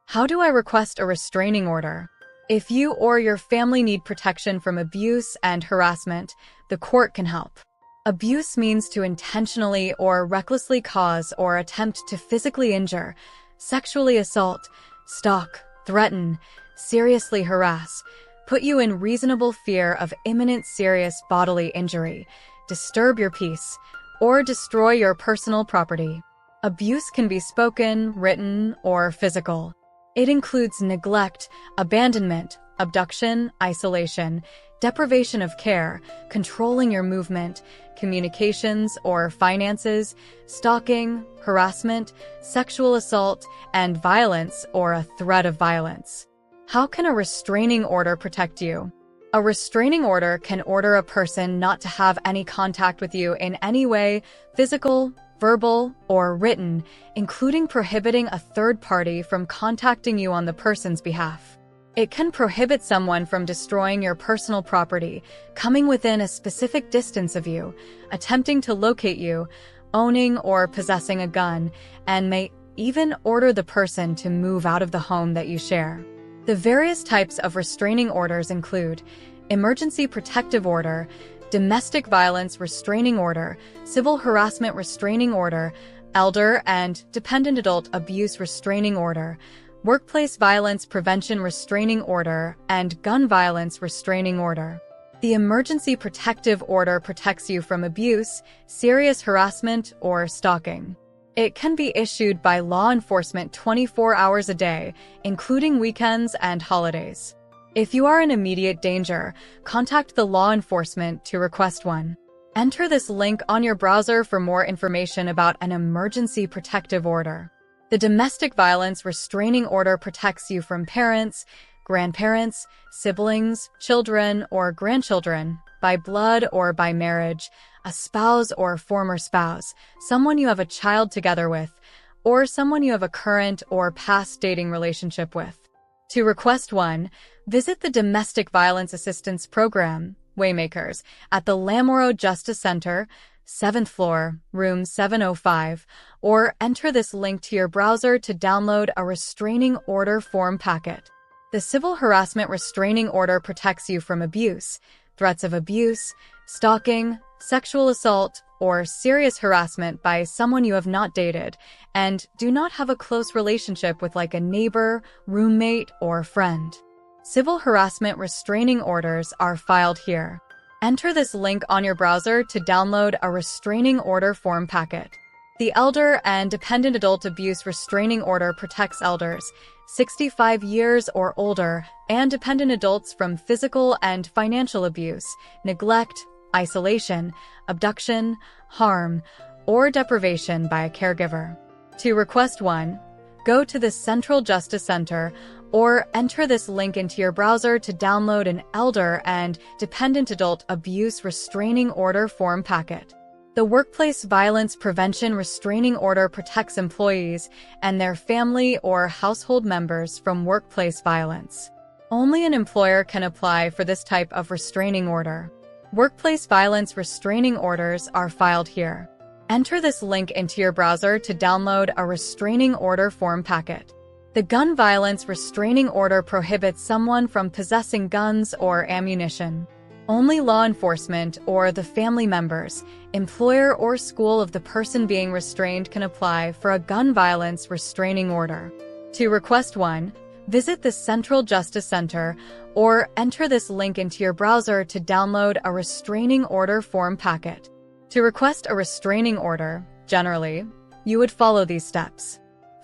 How do I request a restraining order? If you or your family need protection from abuse and harassment, the court can help. Abuse means to intentionally or recklessly cause or attempt to physically injure, sexually assault, stalk, threaten, seriously harass, put you in reasonable fear of imminent serious bodily injury, disturb your peace, or destroy your personal property. Abuse can be spoken, written, or physical. It includes neglect, abandonment, abduction, isolation, deprivation of care, controlling your movement, communications or finances, stalking, harassment, sexual assault, and violence or a threat of violence. How can a restraining order protect you? A restraining order can order a person not to have any contact with you in any way, physical, verbal, or written, including prohibiting a third party from contacting you on the person's behalf. It can prohibit someone from destroying your personal property, coming within a specific distance of you, attempting to locate you, owning or possessing a gun, and may even order the person to move out of the home that you share. The various types of restraining orders include emergency protective order, domestic violence restraining order, civil harassment restraining order, elder and dependent adult abuse restraining order, workplace violence prevention restraining order, and gun violence restraining order. The emergency protective order protects you from abuse, serious harassment, or stalking. It can be issued by law enforcement 24 hours a day, including weekends and holidays. If you are in immediate danger, contact the law enforcement to request one. Enter this link on your browser for more information about an emergency protective order. The domestic violence restraining order protects you from parents, grandparents, siblings, children, or grandchildren, by blood or by marriage, a spouse or former spouse, someone you have a child together with, or someone you have a current or past dating relationship with. To request one, visit the Domestic Violence Assistance Program, Waymakers, at the Lamoro Justice Center, 7th floor, room 705, or enter this link to your browser to download a restraining order form packet. The Civil Harassment Restraining Order protects you from abuse, threats of abuse, stalking, sexual assault, or serious harassment by someone you have not dated and do not have a close relationship with, like a neighbor, roommate, or friend. Civil harassment restraining orders are filed here. Enter this link on your browser to download a restraining order form packet. The Elder and Dependent Adult Abuse Restraining Order protects elders, 65 years or older, and dependent adults from physical and financial abuse, neglect, isolation, abduction, harm, or deprivation by a caregiver. To request one, go to the Central Justice Center or enter this link into your browser to download an Elder and Dependent Adult Abuse Restraining Order form packet. The Workplace Violence Prevention Restraining Order protects employees and their family or household members from workplace violence. Only an employer can apply for this type of restraining order. Workplace violence restraining orders are filed here. Enter this link into your browser to download a restraining order form packet. The Gun Violence Restraining Order prohibits someone from possessing guns or ammunition. Only law enforcement or the family members, employer or school of the person being restrained can apply for a gun violence restraining order. To request one, visit the Central Justice Center or enter this link into your browser to download a restraining order form packet. To request a restraining order, generally, you would follow these steps.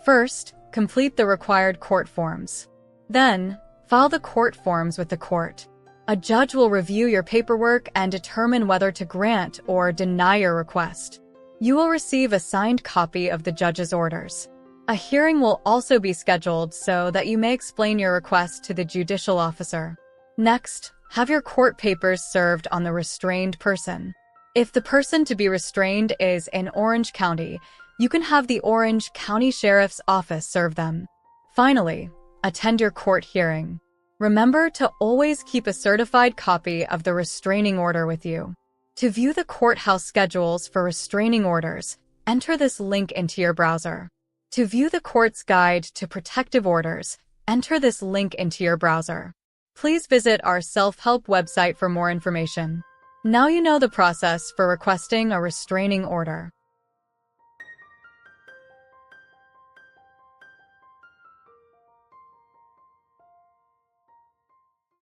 First, complete the required court forms. Then, file the court forms with the court. A judge will review your paperwork and determine whether to grant or deny your request. You will receive a signed copy of the judge's orders. A hearing will also be scheduled so that you may explain your request to the judicial officer. Next, have your court papers served on the restrained person. If the person to be restrained is in Orange County, you can have the Orange County Sheriff's Office serve them. Finally, attend your court hearing. Remember to always keep a certified copy of the restraining order with you. To view the courthouse schedules for restraining orders, enter this link into your browser. To view the court's guide to protective orders, enter this link into your browser. Please visit our self-help website for more information. Now you know the process for requesting a restraining order.